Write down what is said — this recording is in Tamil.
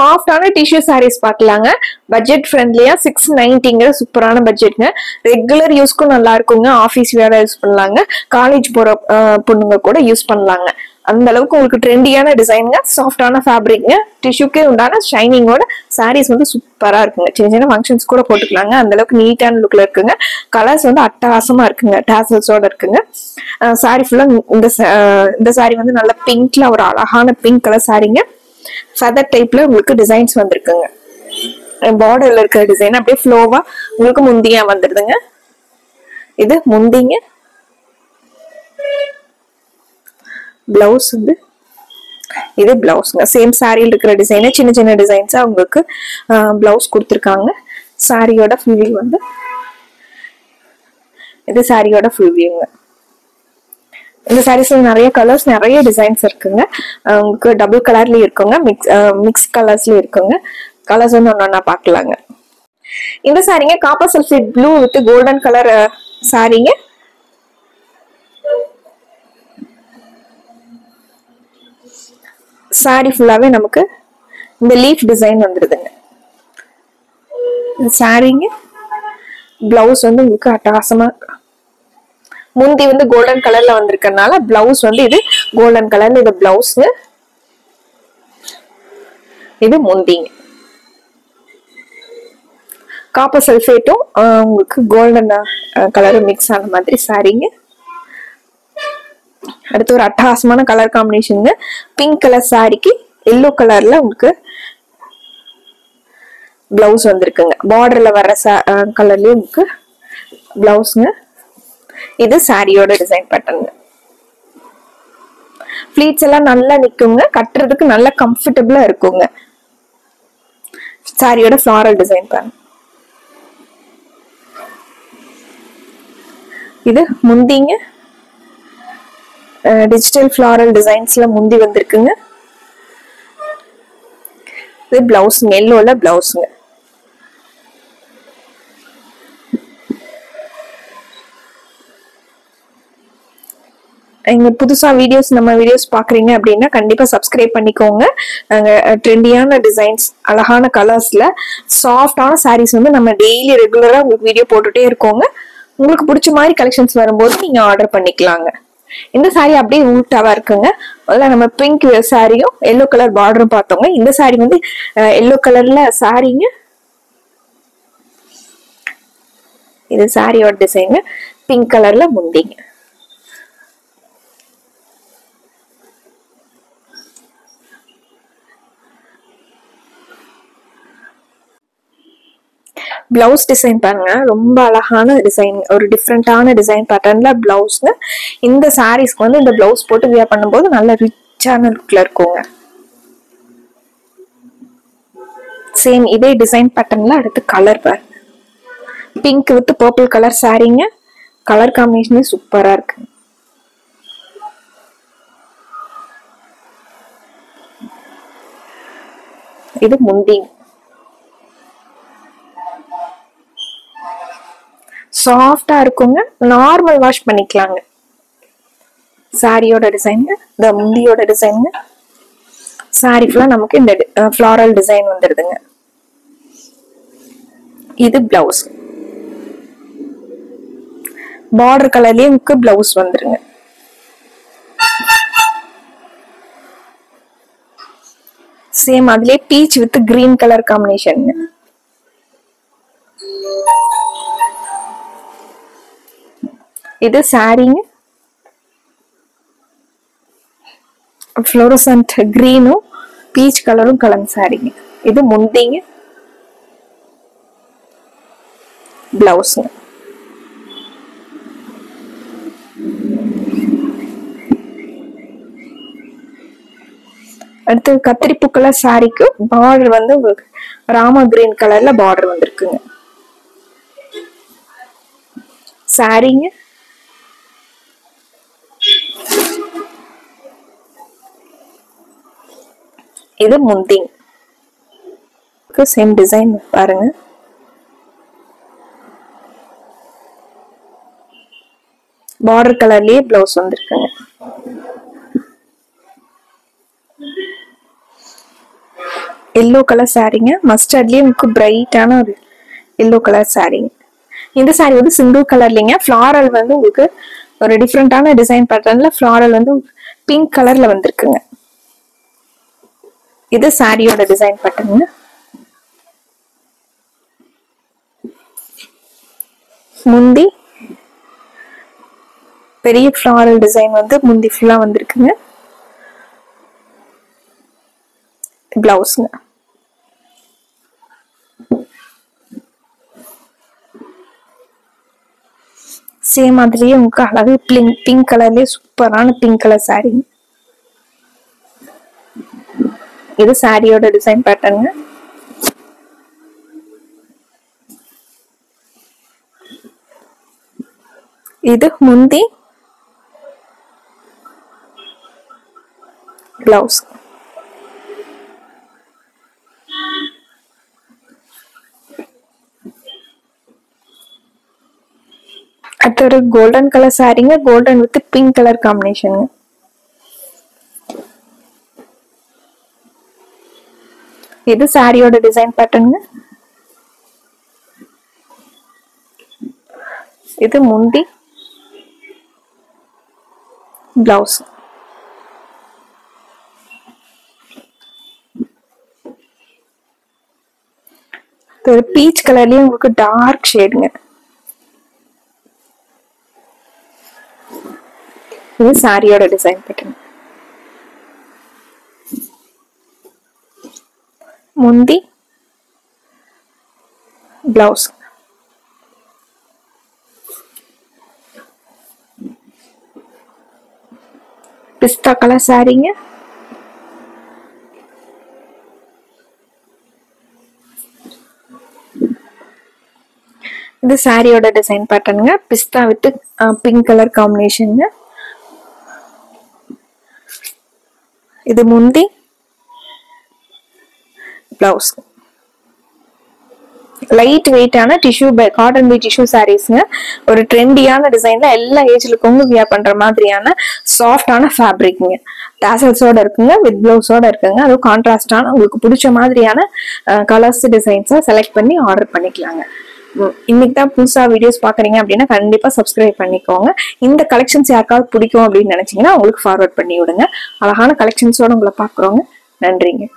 சாஃப்டான டிஷ்யூ சாரீஸ் பார்க்கலாங்க. பட்ஜெட் ஃப்ரெண்ட்லியா 690ங்கிற சூப்பரான பட்ஜெட்ங்க. ரெகுலர் யூஸ்க்கும் நல்லா இருக்குங்க. ஆஃபீஸ் வேற யூஸ் பண்ணலாங்க. காலேஜ் போற பொண்ணுங்க கூட யூஸ் பண்ணலாங்க. அந்த அளவுக்கு உங்களுக்கு ட்ரெண்டியான டிசைனுங்க, சாஃப்டான ஃபேப்ரிக்ங்க, டிஷ்யூக்கே உண்டான ஷைனிங்கோட சாரீஸ் வந்து சூப்பரா இருக்குங்க. சின்ன சின்ன ஃபங்க்ஷன்ஸ் கூட போட்டுக்கலாங்க. அந்த அளவுக்கு நீட்டான லுக்ல இருக்குங்க. கலர்ஸ் வந்து அட்டகாசமா இருக்குங்க. டாசல்ஸோட இருக்குங்க. சாரி ஃபுல்லா இந்த சாரி வந்து நல்ல பிங்க்ல ஒரு அழகான பிங்க் கலர் சாரிங்க. ஃபெதர் டைப்ல உங்களுக்கு டிசைன்ஸ் வந்திருக்குங்க. பார்டர்ல இருக்கிற டிசைன் அப்படியே ஃப்ளோவா உங்களுக்கு முந்தியா வந்துடுதுங்க. இது முந்திங்க. பிளவுஸ் வந்து இது பிளவுஸ்ங்க. சேம் சாரியில் இருக்கிற டிசைன் சின்ன சின்ன டிசைன்ஸா உங்களுக்கு பிளவுஸ் கொடுத்துருக்காங்க. சாரியோட ஃபுல் வியூ வந்து இது சாரியோட ஃபுல் வியூங்க. இந்த சாரீஸ்ல நிறைய கலர்ஸ் நிறைய டிசைன்ஸ் இருக்குங்க. உங்களுக்கு டபுள் கலர்லயும் இருக்குங்க, மிக்ஸ் கலர்ஸ்லயும் இருக்குங்க. கலர்ஸ் வந்து ஒன்னொன்னா பாக்கலாங்க. இந்த சாரீங்க copper sulphate blue with golden colour சாரீங்க. சாரி ஃபுல்லாவே நமக்கு இந்த லீஃப் டிசைன் வந்துருதுங்க. சாரீங்க பிளவுஸ் வந்து உங்களுக்கு அட்டகாசமா முந்தி வந்து கோல்டன் கலர்ல வந்திருக்கனால பிளவுஸ் வந்து இது கோல்டன் கலர்ல இது பிளவுஸ். இது முந்திங்க. காப்பர் சல்ஃபேட்டும் உங்களுக்கு கோல்டன் கலரும் மிக்ஸ் ஆன மாதிரி சாரீங்க. அடுத்து ஒரு அட்டகாசமான கலர் காம்பினேஷன். பிங்க் கலர் சாரிக்கு எல்லோ கலர்ல உங்களுக்கு பிளவுஸ் வந்திருக்குங்க. பார்டர்ல வர கலர்லயும் உங்களுக்கு பிளவுஸ்ங்க. இது சாரியோட டிசைன் பேட்டர்ன். ஃபிளீட்ஸ் எல்லாம் நல்லா நிக்குங்க. கட்டுறதுக்கு நல்ல கம்ஃபர்டபுளா இருக்குங்க. சாரியோட ஃபிளாரல் டிசைன் பாருங்க. இது முந்திங்க. டிஜிட்டல் ஃபிளாரல் டிசைன்ஸ்ல முந்தி வந்திருக்குங்க. இது பிளவுஸ் எல்லோல பிளவுஸ்ங்க. நீங்க புதுசா நம்ம வீடியோஸ் பாக்குறீங்க அப்படின்னா கண்டிப்பா சப்ஸ்கிரைப் பண்ணிக்கோங்க. ட்ரெண்டியான டிசைன்ஸ், அழகான கலர்ஸ்ல சாஃப்டான சாரீஸ் வந்து நம்ம டெய்லி ரெகுலரா உங்களுக்கு வீடியோ போட்டுட்டே இருக்கோங்க. உங்களுக்கு பிடிச்ச மாதிரி கலெக்ஷன்ஸ் வரும்போது நீங்க ஆர்டர் பண்ணிக்கலாங்க. இந்த சாரி அப்படியே ஊட்டாவா இருக்குங்க. முதல்ல நம்ம பிங்க் சாரியும் எல்லோ கலர் பார்டரும் பார்த்தோங்க. இந்த சாரி வந்து எல்லோ கலர்ல சாரிங்க. இது சாரியோட டிசைன் பிங்க் கலர்ல முந்திங்க. பிளவுஸ் டிசைன் பாருங்க. ரொம்ப அழகான டிசைன், ஒரு டிஃப்ரெண்டான டிசைன் பேட்டர்ன்ல பிளவுஸ்ங்க. இந்த சாரீஸ்க்கு வந்து இந்த பிளவுஸ் போட்டு வியர் பண்ணும்போது நல்ல ரிச்சான லுக்ல இருக்குங்க. சேம் இதே டிசைன் பேட்டர்ன்ல அடுத்து கலர் பாருங்க. பிங்க் வித் பர்பிள் கலர் சாரீங்க. கலர் காம்பினேஷனே சூப்பரா இருக்கு. இது முந்தி. சாஃப்டா இருக்குங்க. நார்மல் வாஷ் பண்ணிக்கலாங்க. சாரியோட டிசைன், இந்த முந்தியோட டிசைன். சாரி ஃபுல்லா நமக்கு இந்த ஃபிளாரல் டிசைன் வந்துருதுங்க. இது பிளவுஸ். பார்டர் கலர்லயே உங்களுக்கு பிளவுஸ் வந்துருங்க. சேம் அதுலயே beach with green colour combination. இது சாரிங்க. ஃப்ளோரசன்ட் கிரீனும் பீச் கலரும் கலந்த சாரிங்க. இது முந்திங்க. பிளவுஸ்ங்க. அடுத்து கத்திரிப்பூ கலர் சாரிக்கு பார்டர் வந்து உங்களுக்கு ராமா கிரீன் கலர்ல பார்டர் வந்திருக்குங்க. சாரிங்க. இது முந்திங். சேம் டிசைன் பாருங்க. பார்டர் கலர்லயே பிளவுஸ் வந்திருக்குங்க. எல்லோ கலர் சாரீங்க. மஸ்டர்ட்லயே உங்களுக்கு பிரைட்டான ஒரு எல்லோ கலர் சாரீ. இந்த சாரீ வந்து சிங்கிள் கலர்லிங்க. ஃபிளாரல் வந்து உங்களுக்கு ஒரு டிஃப்ரெண்டான டிசைன் பேட்டர்ன்ல ஃபிளாரல் வந்து பிங்க் கலர்ல வந்திருக்குங்க. இது சாரியோட டிசைன் பேட்டர்ன். முந்தி பெரிய ஃபிளாரல் டிசைன் வந்து முந்தி ஃபுல்லா வந்திருக்குங்க. பிளவுஸ்ங்க. சேம் மாதிரியே உங்களுக்கு அழகு பிங்க் கலர்லயே சூப்பரான பிங்க் கலர் சாரீ. இது சாரியோட டிசைன் பேட்டர்ன். இது முந்தி பிளவுஸ். அடுத்து ஒரு கோல்டன் கலர் சாரீங்க. Golden with pink colour combination. இது சாரியோட டிசைன் பேட்டர்ன். இது முந்தி பிளவுஸ். பீச் கலர்லயே உங்களுக்கு டார்க் ஷேடுங்க. இது சாரியோட டிசைன் பேட்டர்ன். முந்தி பிளவுஸ். பிஸ்தா கலர் சாரீங்க. இது சாரியோட டிசைன் பேட்டர்னுங்க. பிஸ்தா வித் பிங்க் கலர் காம்பினேஷன். இது முந்தி பிளவுஸ். லைட் வெயிட்டான டிஷ்யூ காட்டன் பை டிஷ்யூ சாரீஸ்ங்க. ஒரு ட்ரெண்டியான டிசைன்ல எல்லா ஏஜ்ல இருக்கவங்க வியர் பண்ற மாதிரியான சாஃப்டான ஃபேப்ரிக்ங்க. டாசல்ஸோட இருக்குங்க, வித் பிளவுஸோட இருக்குங்க. அதுவும் கான்ட்ராஸ்டான உங்களுக்கு பிடிச்ச மாதிரியான கலர்ஸ் டிசைன்ஸை செலக்ட் பண்ணி ஆர்டர் பண்ணிக்கலாங்க. இன்னைக்கு தான் புதுசா வீடியோஸ் பாக்குறீங்க அப்படின்னா கண்டிப்பா சப்ஸ்கிரைப் பண்ணிக்கோங்க. இந்த கலெக்ஷன்ஸ் யாருக்காவது பிடிக்கும் அப்படின்னு நினைச்சீங்கன்னா உங்களுக்கு ஃபார்வர்ட் பண்ணி விடுங்க. அழகான கலெக்ஷன்ஸோட உங்களை பாக்குறோங்க. நன்றிங்க.